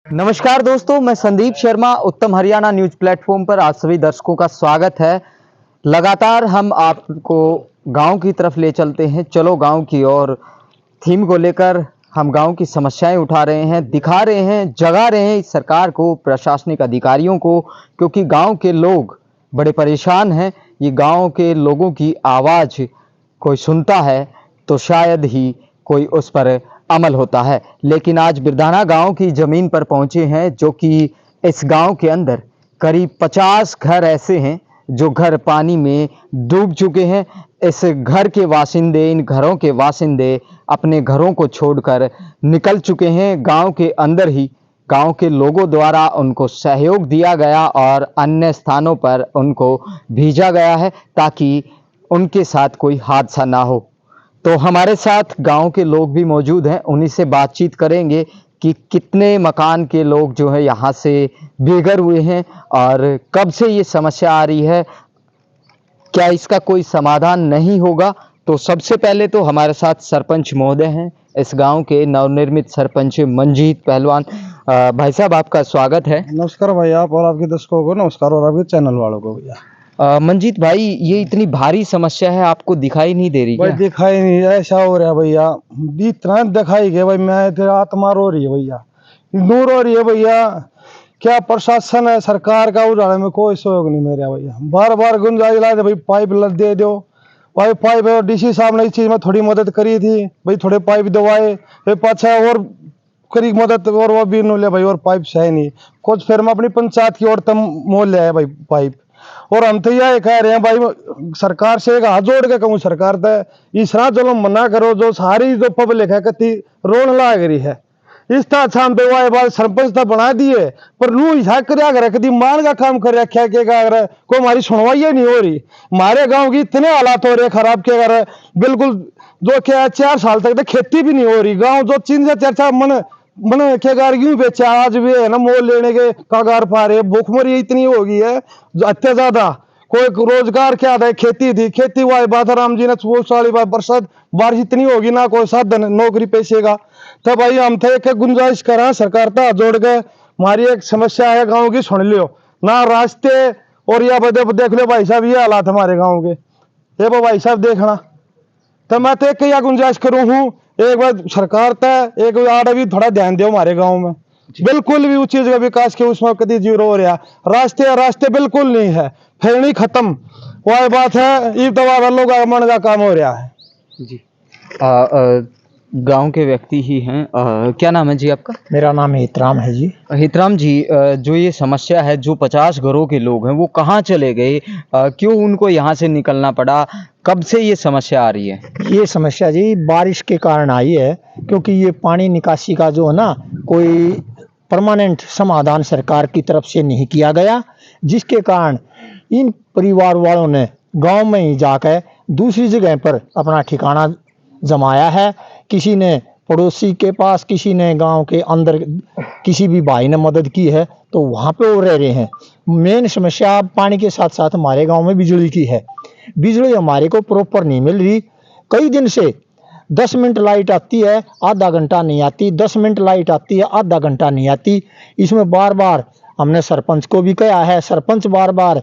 नमस्कार दोस्तों, मैं संदीप शर्मा उत्तम हरियाणा न्यूज प्लेटफॉर्म पर आप सभी दर्शकों का स्वागत है। लगातार हम आपको गांव की तरफ ले चलते हैं। चलो गांव की ओर थीम को लेकर हम गांव की समस्याएं उठा रहे हैं, दिखा रहे हैं, जगा रहे हैं इस सरकार को, प्रशासनिक अधिकारियों को, क्योंकि गांव के लोग बड़े परेशान हैं। ये गांव के लोगों की आवाज़ कोई सुनता है तो शायद ही कोई उस पर अमल होता है। लेकिन आज बिरधाना गांव की ज़मीन पर पहुंचे हैं, जो कि इस गांव के अंदर करीब 50 घर ऐसे हैं जो घर पानी में डूब चुके हैं। इस घर के वासिंदे, इन घरों के वासिंदे अपने घरों को छोड़कर निकल चुके हैं। गांव के अंदर ही गांव के लोगों द्वारा उनको सहयोग दिया गया और अन्य स्थानों पर उनको भेजा गया है ताकि उनके साथ कोई हादसा ना हो। तो हमारे साथ गांव के लोग भी मौजूद हैं, उन्हीं से बातचीत करेंगे कि कितने मकान के लोग जो है यहाँ से बेघर हुए हैं और कब से ये समस्या आ रही है, क्या इसका कोई समाधान नहीं होगा। तो सबसे पहले तो हमारे साथ सरपंच महोदय हैं, इस गांव के नवनिर्मित सरपंच मंजीत पहलवान। भाई साहब, आपका स्वागत है। नमस्कार भाई, आप और आपके दर्शकों को नमस्कार, और आपके चैनल वालों को भैया। मंजीत भाई, ये इतनी भारी समस्या है, आपको दिखाई नहीं दे रही भाई क्या? दिखाई नहीं, ऐसा हो रहा है भैया, इतना दिखाई गया भाई, मैं तेरा आत्मा रो रही है भैया, नूर हो रही है भैया। क्या प्रशासन है सरकार का, उजाड़े में कोई सहयोग नहीं मेरा भैया। बार बार गुंजाइश ला दे भाई, पाइप दे दो भाई, पाइप। डीसी साहब ने इस चीज में थोड़ी मदद करी थी भाई, थोड़े पाइप दवाए फिर पाछा और करी मदद, और वो भी ले भाई, और पाइप है नहीं कुछ। फिर मैं अपनी पंचायत की ओर तम मोल ले आया भाई पाइप। और हम तो यह कह रहे हैं भाई, सरकार से एक हाथ जोड़ के कहूँ, सरकार तो इस तरह चलो मना करो, जो सारी जो पब्लिक है कति रोन लाग रही है। इस तरह शाम पे वाले सरपंच तो बना दिए, पर रू हिसाब कर कभी मान का काम कर रखा है कि कोई हमारी सुनवाई नहीं हो रही। हमारे गांव की इतने हालात हो रहे खराब के अगर बिल्कुल, जो क्या 4 साल तक तो खेती भी नहीं हो रही। गांव जो 3 से 4 मन मन के गार यूं बेचा, आज भी है ना मोल लेने के कागार पा रहे। भूखमरी इतनी हो गई है अत्य ज्यादा, कोई रोजगार क्या था, खेती थी, खेती हुआ बात राम जी ने साली बरसात बारिश इतनी होगी ना कोई साधन नौकरी पैसे का। तो भाई हम थे एक गुंजाइश करा सरकार था जोड़ के, हमारी एक समस्या है गाँव की, सुन लियो ना रास्ते। और या देख लो भाई साहब, ये हालात हमारे गाँव के, ये वो भाई साहब देखना। तो मैं तो एक या गुंजाइश करूँ हूँ, एक बार सरकार था एक आड़ भी थोड़ा ध्यान दो हमारे गांव में। बिल्कुल भी उस चीज का विकास के उसमें कभी जीरो हो रहा। रास्ते बिल्कुल नहीं है, फेरनी खत्म, वह बात है। ईद लोग मन का काम हो रहा है जी। गांव के व्यक्ति ही हैं। क्या नाम है जी आपका? मेरा नाम हितराम है जी। हितराम जी, जो ये समस्या है, जो 50 घरों के लोग हैं वो कहाँ चले गए, क्यों उनको यहाँ से निकलना पड़ा, कब से ये समस्या आ रही है? ये समस्या जी बारिश के कारण आई है, क्योंकि ये पानी निकासी का जो है ना, कोई परमानेंट समाधान सरकार की तरफ से नहीं किया गया, जिसके कारण इन परिवार वालों ने गांव में ही जाकर दूसरी जगह पर अपना ठिकाना जमाया है। किसी ने पड़ोसी के पास, किसी ने गांव के अंदर, किसी भी भाई ने मदद की है, तो वहाँ पे वो रह रहे हैं। मेन समस्या पानी के साथ साथ हमारे गांव में बिजली की है। बिजली हमारे को प्रॉपर नहीं मिल रही। कई दिन से 10 मिनट लाइट आती है, आधा घंटा नहीं आती, 10 मिनट लाइट आती है, आधा घंटा नहीं आती। इसमें बार बार हमने सरपंच को भी कहा है, सरपंच बार बार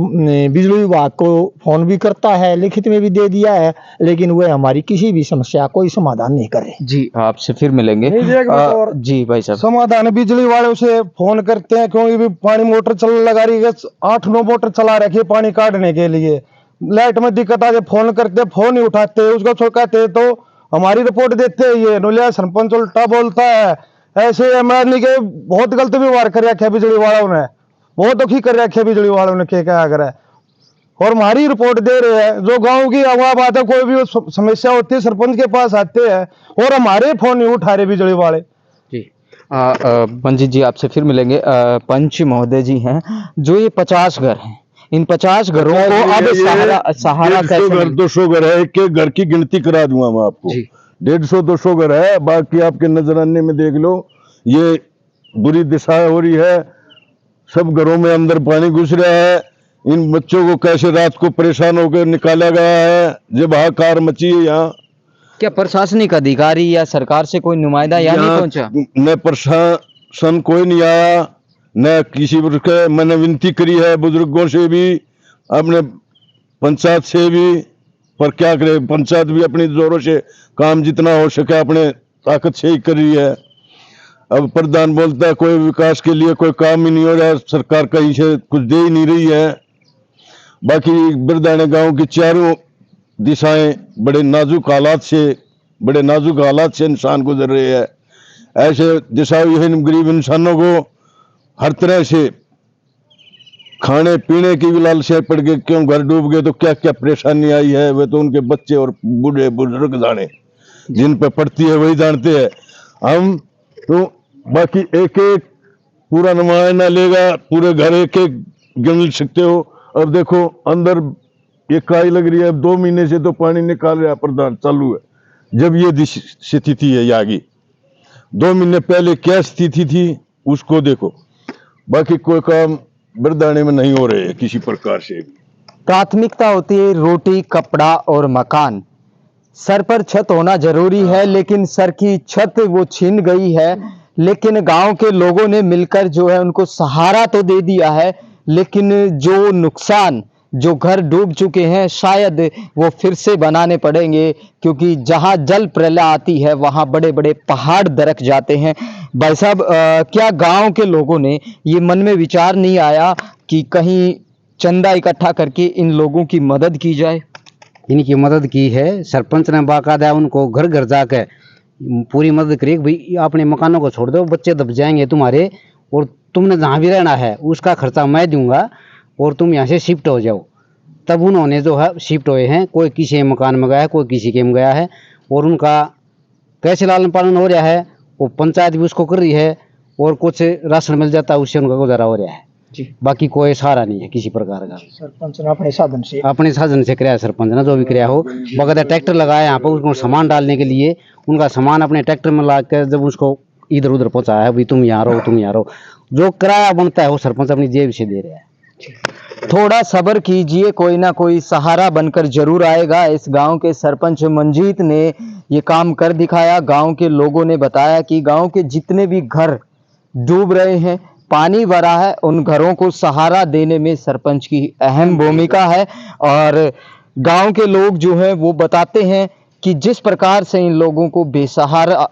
बिजली विभाग को फोन भी करता है, लिखित में भी दे दिया है, लेकिन वह हमारी किसी भी समस्या कोई समाधान नहीं कर रहे। जी, आपसे फिर मिलेंगे। जी भाई साहब। समाधान बिजली वाले उसे फोन करते हैं, क्योंकि भी पानी मोटर चल लगा रही है, 8-9 मोटर चला रखी है पानी काटने के लिए। लाइट में दिक्कत आ जाए, फोन करते, फोन नहीं उठाते, उसको कहते तो हमारी रिपोर्ट देते हैं। ये नोलिया सरपंच उल्टा बोलता है। ऐसे एमएलए के बहुत गलत व्यवहार कर रखे बिजली वालों ने, बहुत दुखी कर रखे बिजली वालों ने, क्या करे। और हमारी रिपोर्ट दे रहे हैं, जो गांव की हवा बात है, कोई भी समस्या होती है सरपंच के पास आते हैं, और हमारे फोन नहीं उठा रहे बिजली वाले। जी, मंजीत जी आपसे फिर मिलेंगे। पंच महोदय जी हैं, जो ये 50 घर हैं, इन 50 घरों को अब सहारा कैसे घर 200 घर है, एक एक घर की गिनती करा दूंगा मैं आपको। 150-200 घर है, बाकी आपके नजराने में देख लो। ये बुरी दिशा हो रही है, सब घरों में अंदर पानी घुस रहा है। इन बच्चों को कैसे रात को परेशान होकर निकाला गया है, जब हाहाकार मची है यहाँ। क्या प्रशासनिक अधिकारी या सरकार से कोई नुमाइंदा यहाँ नहीं पहुंचा? न सन कोई नहीं आया, न किसी के। मैंने विनती करी है बुजुर्गों से भी, अपने पंचायत से भी, पर क्या करे, पंचायत भी अपनी जोरों से काम जितना हो सके अपने ताकत से ही कर रही है। अब प्रधान बोलता है कोई विकास के लिए कोई काम ही नहीं हो रहा, सरकार कहीं से कुछ दे ही नहीं रही है। बाकी बिरदाने गांव की चारों दिशाएं बड़े नाजुक हालात से इंसान गुजर रहे हैं। ऐसे दिशाहीन गरीब इंसानों को हर तरह से खाने पीने की भी लालसा पड़ गई, क्यों घर डूब गए तो क्या क्या परेशानी आई है, वे तो उनके बच्चे और बूढ़े बुजुर्ग जाने, जिन पे पड़ती है वही जानते हैं। हम तो बाकी एक एक पूरा नुमाइंदा लेगा, पूरे घर एक एक गिन सकते हो। अब देखो अंदर ये काई लग रही है, अब 2 महीने से तो पानी निकाल रहा प्रधान चालू है। जब ये स्थिति है आगे, 2 महीने पहले क्या स्थिति थी उसको देखो। बाकी कोई काम बिरदाने में नहीं हो रहे है किसी प्रकार से। प्राथमिकता होती है रोटी, कपड़ा और मकान। सर पर छत होना जरूरी है, लेकिन सर की छत वो छीन गई है। लेकिन गांव के लोगों ने मिलकर जो है उनको सहारा तो दे दिया है, लेकिन जो नुकसान, जो घर डूब चुके हैं, शायद वो फिर से बनाने पड़ेंगे, क्योंकि जहां जल प्रलय आती है वहां बड़े बड़े पहाड़ दरक जाते हैं। भाई साहब, क्या गांव के लोगों ने ये मन में विचार नहीं आया कि कहीं चंदा इकट्ठा करके इन लोगों की मदद की जाए? इनकी मदद की है, सरपंच ने बाकायदा उनको घर घर जाकर पूरी मदद करी। भाई अपने मकानों को छोड़ दो, बच्चे दब जाएंगे तुम्हारे, और तुमने जहाँ भी रहना है उसका खर्चा मैं दूंगा, और तुम यहाँ से शिफ्ट हो जाओ। तब उन्होंने जो है शिफ्ट हुए हैं, कोई किसी मकान में गया है, कोई किसी के में गया है, और उनका कैसे लालन पालन हो रहा है वो पंचायत भी उसको कर रही है, और कुछ राशन मिल जाता है उससे उनका गुजारा हो रहा है जी। बाकी कोई सहारा नहीं है किसी प्रकार का। सरपंच ने अपने साधन से कराया, सरपंच ने जो भी कराया हो। बगैर ट्रैक्टर लगाया यहाँ पर उसको सामान डालने के लिए, उनका सामान अपने ट्रैक्टर में ला कर जब उसको इधर उधर पहुँचाया है, भाई तुम यहाँ रहो, तुम यहाँ रहो, जो किराया बनता है वो सरपंच अपनी जेब से दे रहा है। थोड़ा सब्र कीजिए, कोई ना कोई सहारा बनकर जरूर आएगा। इस गांव के सरपंच मंजीत ने ये काम कर दिखाया। गांव के लोगों ने बताया कि गांव के जितने भी घर डूब रहे हैं, पानी भरा है, उन घरों को सहारा देने में सरपंच की अहम भूमिका है। और गांव के लोग जो है वो बताते हैं कि जिस प्रकार से इन लोगों को बेसहारा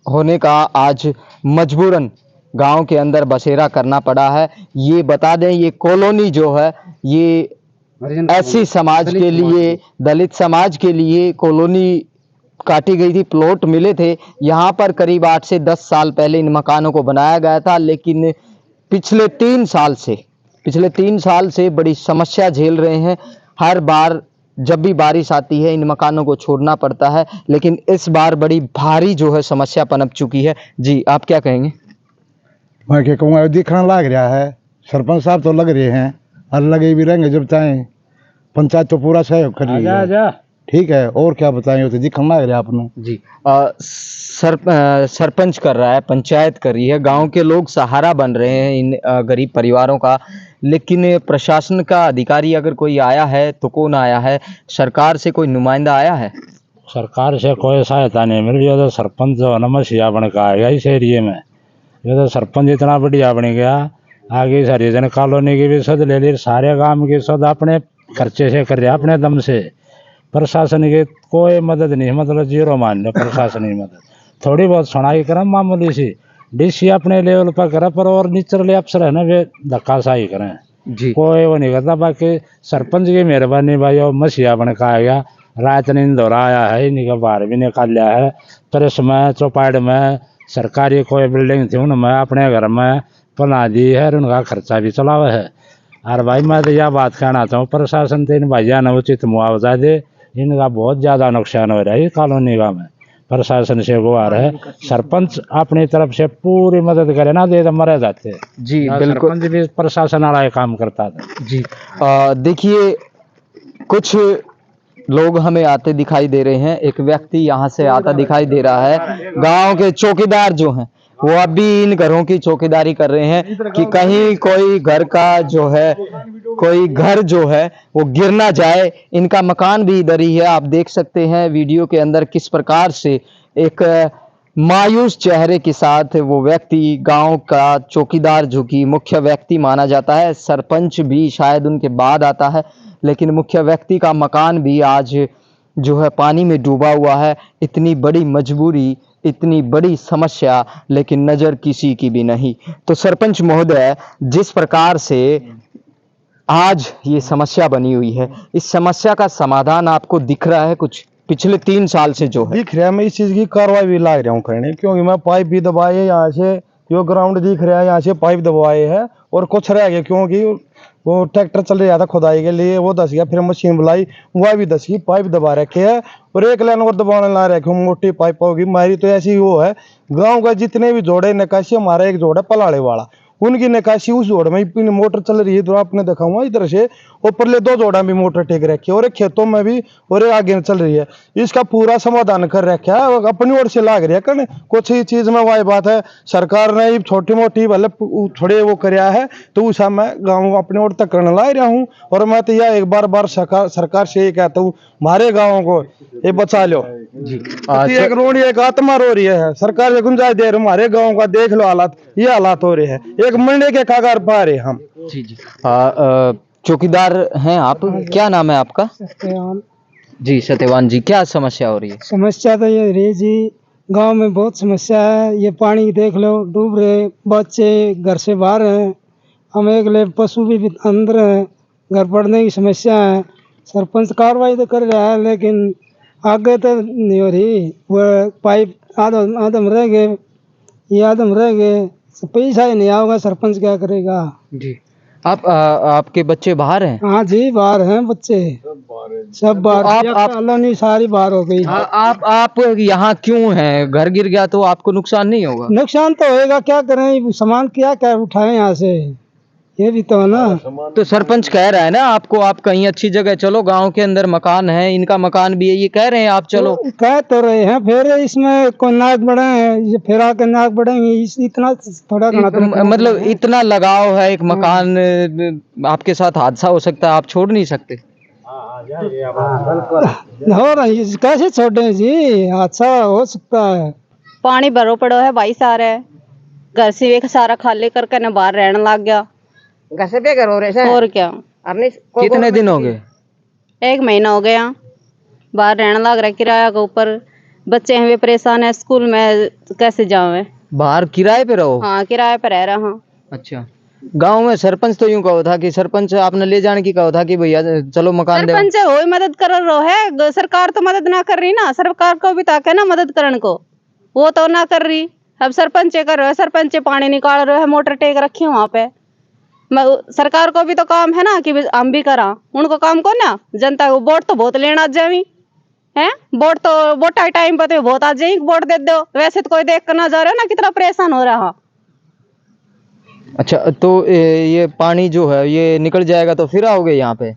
होने का आज मजबूरन गांव के अंदर बसेरा करना पड़ा है। ये बता दें, ये कॉलोनी जो है ये ऐसी समाज के लिए, दलित समाज के लिए कॉलोनी काटी गई थी, प्लॉट मिले थे। यहाँ पर करीब 8 से 10 साल पहले इन मकानों को बनाया गया था, लेकिन पिछले 3 साल से बड़ी समस्या झेल रहे हैं। हर बार जब भी बारिश आती है इन मकानों को छोड़ना पड़ता है, लेकिन इस बार बड़ी भारी जो है समस्या पनप चुकी है। जी, आप क्या कहेंगे? मैं क्या कहूँगा, दिखना लग रहा है, सरपंच साहब तो लग रहे हैं और लगे भी रहेंगे जब चाहें। पंचायत तो पूरा सहयोग कर रही है, ठीक है, और क्या बताएं, तो दिखना लग रहा है आपने जी। सरपंच कर रहा है, पंचायत कर रही है, गांव के लोग सहारा बन रहे हैं इन गरीब परिवारों का, लेकिन प्रशासन का अधिकारी अगर कोई आया है तो कौन आया है? सरकार से कोई नुमाइंदा आया है? सरकार से कोई सहायता नहीं मिल रही है। तो सरपंच जो नमसिया बन का आएगा इस एरिए में, ये तो सरपंच इतना बढ़िया बन गया, आगे सारी जन कॉलोनी की भी सुध ले ली, सारे गांव की सुध अपने खर्चे से कर रहे, अपने दम से। प्रशासन की कोई मदद नहीं, मतलब जीरो मान लो प्रशासनिक मदद। थोड़ी बहुत सुनाई करें मामूली सी, डीसी अपने लेवल पर करे, पर और निचले अफसर है ना वे धक्काशाही करें जी। कोई वो नहीं करता। बाकी सरपंच की मेहरबानी भाई, और मसीहा बन का आएगा, रात नींद दौरा आया है, इन्हीं बाहर भी निकाल लिया है। प्रेस में, चौपाड़ में, सरकारी कोई बिल्डिंग थी उनमें अपने घर में बना दी है, उनका खर्चा भी चला हुआ है। और भाई मैं तो यह बात कहना चाहूँ, प्रशासन तो इन भैया ने उचित मुआवजा दे, इनका बहुत ज़्यादा नुकसान हो रहा है इस कॉलोनी का में। प्रशासन से गुहार है, सरपंच अपनी तरफ से पूरी मदद करे ना, दे तो मरे जाते जी। बिल्कुल, सरपंच भी प्रशासन वाला काम करता था जी। देखिए, कुछ लोग हमें आते दिखाई दे रहे हैं। एक व्यक्ति यहाँ से आता दिखाई दे रहा है। गांव के चौकीदार जो हैं वो अभी इन घरों की चौकीदारी कर रहे हैं कि कहीं कोई घर का जो है, कोई घर जो है वो गिर ना जाए। इनका मकान भी इधर ही है, आप देख सकते हैं वीडियो के अंदर किस प्रकार से एक मायूस चेहरे के साथ वो व्यक्ति, गांव का चौकीदार जो कि मुख्य व्यक्ति माना जाता है, सरपंच भी शायद उनके बाद आता है, लेकिन मुख्य व्यक्ति का मकान भी आज जो है पानी में डूबा हुआ है। इतनी बड़ी मजबूरी, इतनी बड़ी समस्या, लेकिन नज़र किसी की भी नहीं। तो सरपंच महोदय, जिस प्रकार से आज ये समस्या बनी हुई है, इस समस्या का समाधान आपको दिख रहा है कुछ पिछले 3 साल से जो है? दिख रहा है, मैं इस चीज की कार्रवाई भी लाग रहा हूँ करने, क्योंकि मैं पाइप भी दबाए हैं यहाँ से, जो ग्राउंड दिख रहा है यहाँ से पाइप दबाए हैं, और कुछ रह गया क्योंकि वो ट्रैक्टर चल रहा था खुदाई के लिए, वो दस गया, फिर मशीन बुलाई, वह भी दस की पाइप दबा रखे है, और एक लाइन और दबाने ला रखे हूँ, मोटी पाइप होगी मारी। तो ऐसी वो है, गाँव का जितने भी जोड़े निकासी, हमारा एक जोड़ है पलाड़े वाला, उनकी निकासी उस जोड़ में ही मोटर चल रही है। तो आपने देखा हुआ इधर से ऊपर ले 2 जोड़ा भी मोटर टेक रखी है, और एक खेतों में भी, और एक आगे चल रही है। इसका पूरा समाधान कर रखा है, अपनी ओर से लाग रहा है करने। कुछ ही चीज में वही बात है, सरकार ने छोटी मोटी भले थोड़े वो कराया है, तो उस मैं गाँव अपने ओर तक करने ला रहा हूँ। और मैं तो यह एक बार सरकार से ये कहता हूँ, हमारे गाँव को ये बचा लो जी। एक रोड एक आत्मा रो रही है, सरकार से गुंजाइश दे रही, हमारे गाँव का देख लो हालात, ये हालात हो रहे हैं, एक मरने के कगार पा रहे हम। जी जी। चौकीदार हैं आप, क्या नाम है आपका? सत्यवान। जी सत्यवान जी, क्या समस्या हो रही है? समस्या तो ये रही जी, गांव में बहुत समस्या है। ये पानी देख लो, डूब रहे, बच्चे घर से बाहर हैं, हम एक ले पशु भी अंदर हैं, घर पड़ने की समस्या है। सरपंच कार्रवाई तो कर रहा है, लेकिन आगे तो नहीं हो रही। वो पाइप आदम रह गए, ये आदम रह गए, पैसा ही नहीं आओगा, सरपंच क्या करेगा जी। आपके बच्चे बाहर हैं? हाँ जी, बाहर हैं बच्चे, सब बाहर। आप कॉलोनी सारी बाहर हो गई। आप यहाँ क्यों हैं? घर गिर गया तो आपको नुकसान नहीं होगा? नुकसान तो होएगा, क्या करें, सामान क्या उठाएं यहाँ से, ये भी तो है ना। तो सरपंच कह रहा है ना आपको, आप कहीं अच्छी जगह चलो, गांव के अंदर मकान है, इनका मकान भी है, ये कह रहे हैं आप चलो। तो कह तो रहे हैं, फिर इसमें कोई नाक बढ़े हैं, ये फिर आके नाक बढ़ेंगे, इतना थोड़ा घना तो मतलब इतना लगाव है एक मकान, आपके साथ हादसा हो सकता है, आप छोड़ नहीं सकते? हो रही है, कैसे छोड़े जी, हादसा हो सकता है। पानी भरो पड़ो है भाई, सारे घर से एक सारा खाली करके न बाहर रहने लग गया। घर से बेघर हो रहे हैं और क्या। कितने दिन हो गए? 1 महीना हो गया, बाहर रहने लग रहा है, किराया के ऊपर। बच्चे हैं वे परेशान है, स्कूल में कैसे जावे। बाहर किराए पे रहो? हाँ, किराए पे रह रहा हूँ। अच्छा। गांव में सरपंच तो यूं कहो था कि सरपंच आपने ले जाने की कहो था कि भैया चलो मकान दे। सरपंच हो मदद कर रहा है, सरकार तो मदद ना कर रही ना, सरकार को भी ताके ना मदद करने को, वो तो ना कर रही। अब सरपंच कर रहे, सरपंच पानी निकाल रहे है, मोटर टेक रखी है वहाँ पे। सरकार को भी तो काम है ना कि हम भी करा, उनको काम को ना, जनता को वोट तो बहुत लेना आ जावी है, वोट तो वोट टाइम पे तो बहुत आ जाएगी, वोट दे दो। वैसे तो कोई देख कर ना जा रहा ना कितना परेशान हो रहा। अच्छा, तो ये पानी जो है ये निकल जाएगा तो फिर आओगे यहाँ पे?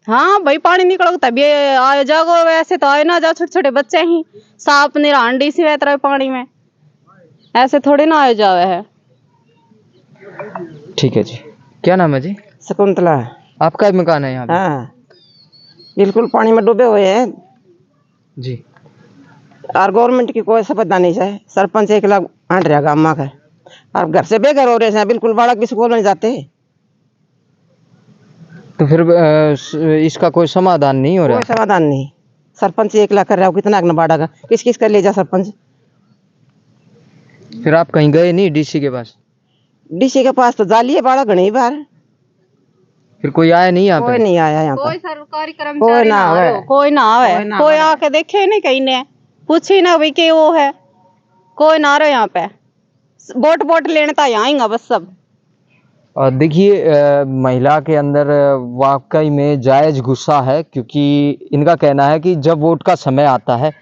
हाँ भाई, पानी निकलोगे तभी आ जाओगे, वैसे तो आए ना जाओ, छोटे छोटे बच्चे ही सांप निरांडी सी बहत रहे पानी में, ऐसे थोड़ी ना आए जावे है। ठीक है जी, क्या नाम है जी? शकुंतला। आपका भी मकान है यहाँ पे? हाँ, बिल्कुल पानी में डूबे हुए हैं जी। और गवर्नमेंट की कोई सफलता नहीं है। सरपंच 1 लाख आंट रहा गाँव में, और घर से बेघर हो रहे हैं, बिल्कुल बालक भी स्कूल नहीं जाते। तो फिर इसका कोई समाधान नहीं हो रहा? कोई समाधान नहीं। सरपंच 1 लाख कर रहा है, कितना बाढ़ा किस किस कर ले जा सरपंच। फिर आप कहीं गए नहीं डीसी के पास? डीसी के पास तो जालिए बाड़ा घनी बार, फिर कोई आया नहीं यहाँ कोई पे? नहीं आया यहाँ कोई पर। सरकारी कर्मचारी ना आवे, कोई ना आवे, कोई आके देखे नहीं, कहीं ने पूछी ना भाई के वो है, कोई ना रहे यहाँ पे। वोट लेने तो आएगा बस सब। और देखिए, महिला के अंदर वाकई में जायज गुस्सा है, क्योंकि इनका कहना है कि जब वोट का समय आता है,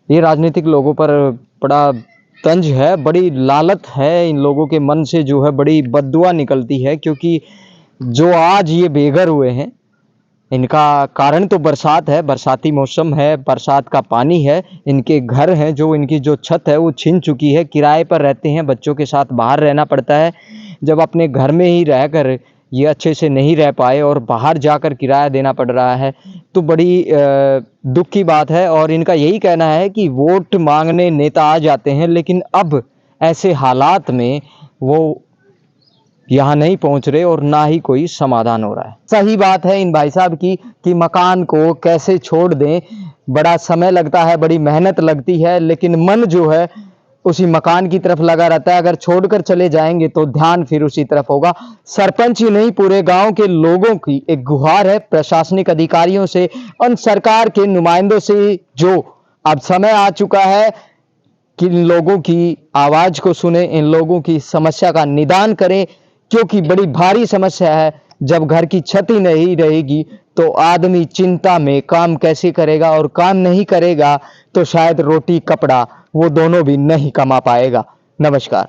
ये राजनीतिक लोगों पर बड़ा तंज है, बड़ी लालत है, इन लोगों के मन से जो है बड़ी बद्दुआ निकलती है। क्योंकि जो आज ये बेघर हुए हैं, इनका कारण तो बरसात है, बरसाती मौसम है, बरसात का पानी है, इनके घर हैं, जो इनकी जो छत है वो छिन चुकी है, किराए पर रहते हैं, बच्चों के साथ बाहर रहना पड़ता है। जब अपने घर में ही रहकर ये अच्छे से नहीं रह पाए और बाहर जाकर किराया देना पड़ रहा है, तो बड़ी दुख की बात है। और इनका यही कहना है कि वोट मांगने नेता आ जाते हैं, लेकिन अब ऐसे हालात में वो यहाँ नहीं पहुंच रहे और ना ही कोई समाधान हो रहा है। सही बात है इन भाई साहब की कि मकान को कैसे छोड़ दें, बड़ा समय लगता है, बड़ी मेहनत लगती है, लेकिन मन जो है उसी मकान की तरफ लगा रहता है। अगर छोड़कर चले जाएंगे तो ध्यान फिर उसी तरफ होगा। सरपंच ही नहीं, पूरे गांव के लोगों की एक गुहार है प्रशासनिक अधिकारियों से, उन सरकार के नुमाइंदों से, जो अब समय आ चुका है कि इन लोगों की आवाज को सुने, इन लोगों की समस्या का निदान करें, क्योंकि बड़ी भारी समस्या है। जब घर की छत ही नहीं रहेगी तो आदमी चिंता में काम कैसे करेगा, और काम नहीं करेगा तो शायद रोटी कपड़ा वो दोनों भी नहीं कमा पाएगा। नमस्कार।